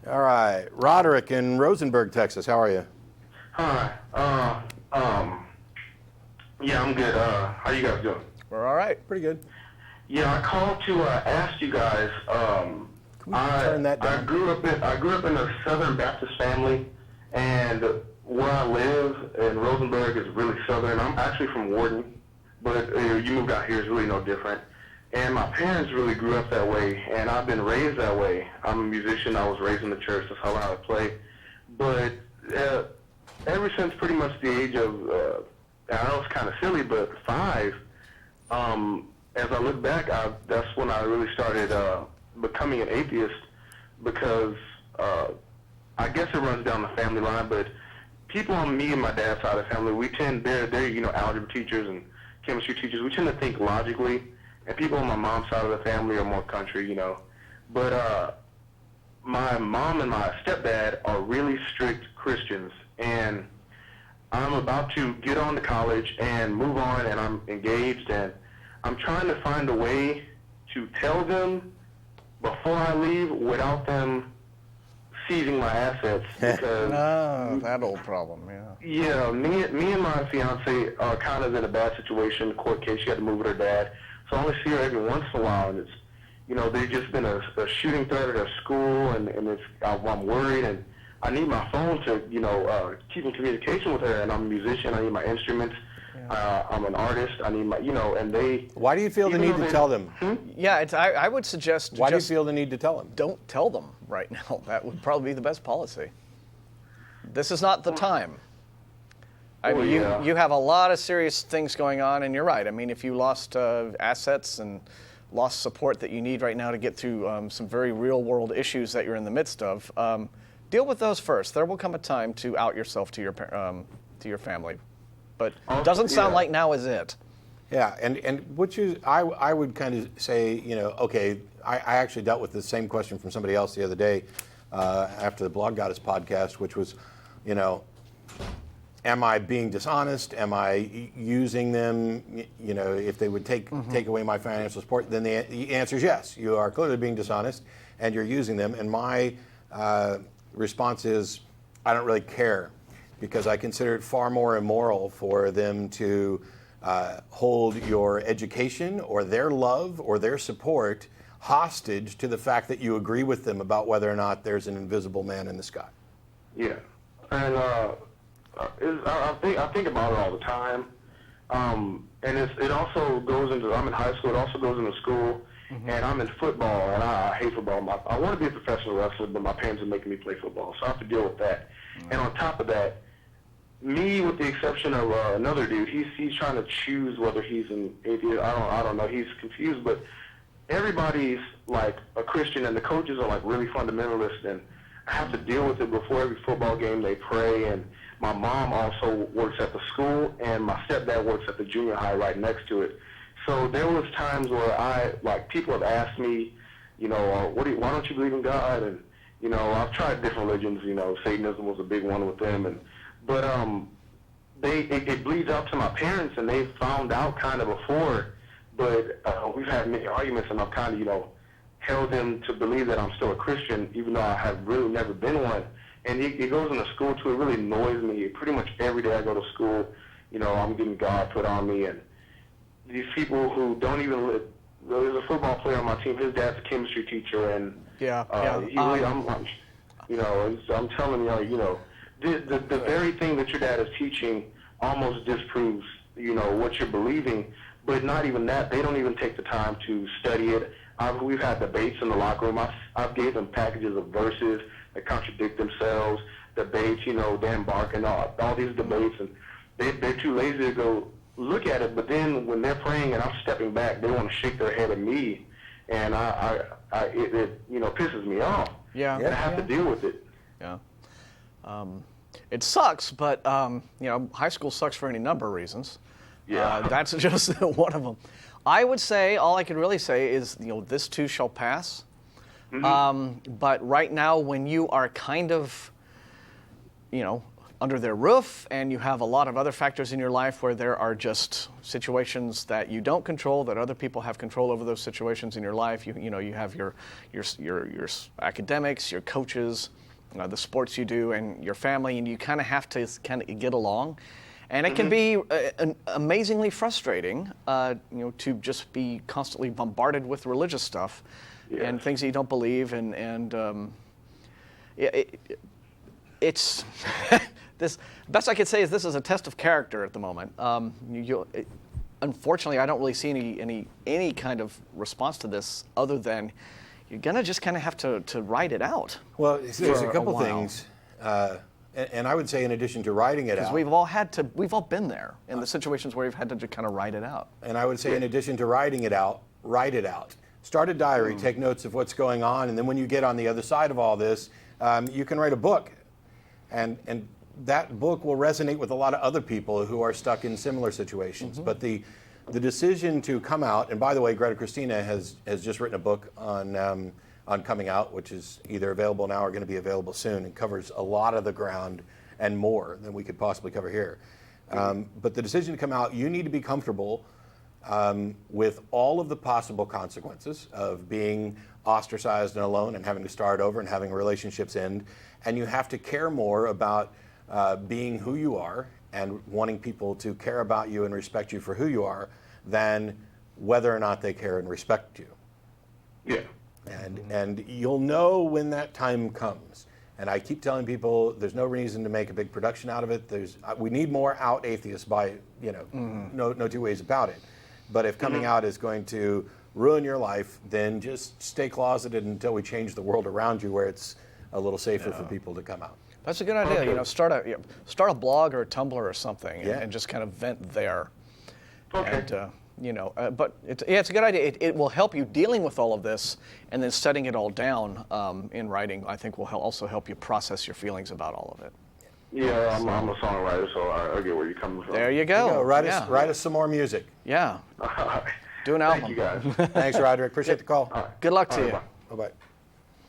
All right. Roderick in Rosenberg, Texas. How are you? Hi. Yeah, I'm good. How you guys doing? We're all right. Pretty good. Yeah, I called to ask you guys. Can we turn that down? I grew up in a Southern Baptist family, and where I live in Rosenberg is really Southern. I'm actually from Warden, but you moved out here is really no different. And my parents really grew up that way, and I've been raised that way. I'm a musician. I was raised in the church. That's how I play. But ever since pretty much the age of, I know it's kind of silly, but 5, as I look back, that's when I really started becoming an atheist, because I guess it runs down the family line, but people on me and my dad's side of the family, we tend, they're algebra teachers and chemistry teachers. We tend to think logically, and people on my mom's side of the family are more country, But my mom and my stepdad are really strict Christians, and I'm about to get on to college and move on, and I'm engaged, and I'm trying to find a way to tell them before I leave without them seizing my assets. Because that old problem, yeah. Yeah, me and my fiance are kind of in a bad situation. Court case, she had to move with her dad, so I only see her every once in a while, and it's, there's just been a shooting threat at her school, and it's, I'm worried, and I need my phone to, keep in communication with her, and I'm a musician, I need my instruments, I'm an artist, I need my, and they... Why do you feel the need to tell them? Yeah, I would suggest... Why do you feel the need to tell them? Don't tell them right now. That would probably be the best policy. This is not the time. I mean, you have a lot of serious things going on, and you're right. I mean, if you lost assets and lost support that you need right now to get through some very real-world issues that you're in the midst of, deal with those first. There will come a time to out yourself to your family, but it doesn't sound like now is it. Yeah, and which is, I would kind of say, okay, I actually dealt with the same question from somebody else the other day after the Blog Goddess podcast, which was, am I being dishonest? Am I using them? If they would take away my financial support, then the answer is yes. You are clearly being dishonest, and you're using them. And my response is, I don't really care, because I consider it far more immoral for them to hold your education or their love or their support hostage to the fact that you agree with them about whether or not there's an invisible man in the sky. Yeah, and I think about it all the time, and it also goes into, I'm in high school, it also goes into school, and I'm in football, and I hate football. I want to be a professional wrestler, but my parents are making me play football, so I have to deal with that. And on top of that, me, with the exception of another dude, he's trying to choose whether he's an atheist. I don't know. He's confused, but everybody's like a Christian, and the coaches are like really fundamentalist, and I have to deal with it before every football game. They pray, and my mom also works at the school, and my stepdad works at the junior high right next to it. So there was times where people have asked me, why don't you believe in God? And I've tried different religions. Satanism was a big one with them, but it bleeds out to my parents, and they found out kind of before. But we've had many arguments, and I've kind of held them to believe that I'm still a Christian, even though I have really never been one. And it goes into school too. It really annoys me. Pretty much every day I go to school, I'm getting God put on me, and these people who don't even live. There's a football player on my team. His dad's a chemistry teacher, and I'm telling you, the very thing that your dad is teaching almost disproves, what you're believing. But not even that. They don't even take the time to study it. We've had debates in the locker room. I've gave them packages of verses that contradict themselves, debates, Dan Barker and all these debates, and they're too lazy to go look at it. But then when they're praying and I'm stepping back, they want to shake their head at me, and it pisses me off. Yeah, and I have to deal with it. Yeah, it sucks, but high school sucks for any number of reasons. Yeah, that's just one of them. I would say, all I can really say is, this too shall pass. But right now, when you are kind of, under their roof, and you have a lot of other factors in your life where there are just situations that you don't control, that other people have control over those situations in your life. You know, you have your academics, your coaches, the sports you do, and your family, and you kind of have to kind of get along. And it can be amazingly frustrating, to just be constantly bombarded with religious stuff and things that you don't believe, it's this. Best I could say is this is a test of character at the moment. Unfortunately, I don't really see any kind of response to this other than you're gonna just kind of have to ride it out. Well, there's a couple things. And I would say, in addition to writing it out, because we've all been there in the situations where we've had to kind of write it out. And I would say, in addition to writing it out, write it out. Start a diary, take notes of what's going on, and then when you get on the other side of all this, you can write a book, and that book will resonate with a lot of other people who are stuck in similar situations. But the decision to come out, and by the way, Greta Christina has just written a book on coming out, which is either available now or going to be available soon, and covers a lot of the ground and more than we could possibly cover here. But the decision to come out, you need to be comfortable with all of the possible consequences of being ostracized and alone and having to start over and having relationships end. And you have to care more about being who you are and wanting people to care about you and respect you for who you are than whether or not they care and respect you. Yeah. And you'll know when that time comes. And I keep telling people there's no reason to make a big production out of it. We need more out atheists by, no two ways about it. But if coming out is going to ruin your life, then just stay closeted until we change the world around you where it's a little safer for people to come out. That's a good idea. Start a blog or a Tumblr or something and just kind of vent there. Okay. And, but it's a good idea. It will help you dealing with all of this, and then setting it all down in writing, I think, will also help you process your feelings about all of it. Yeah, I'm a songwriter, so I get where you're coming from. There you go. Write us some more music. Yeah. Do an album. Thank you, guys. Thanks, Roderick. Appreciate the call. All right. Good luck to you. Bye. Bye-bye.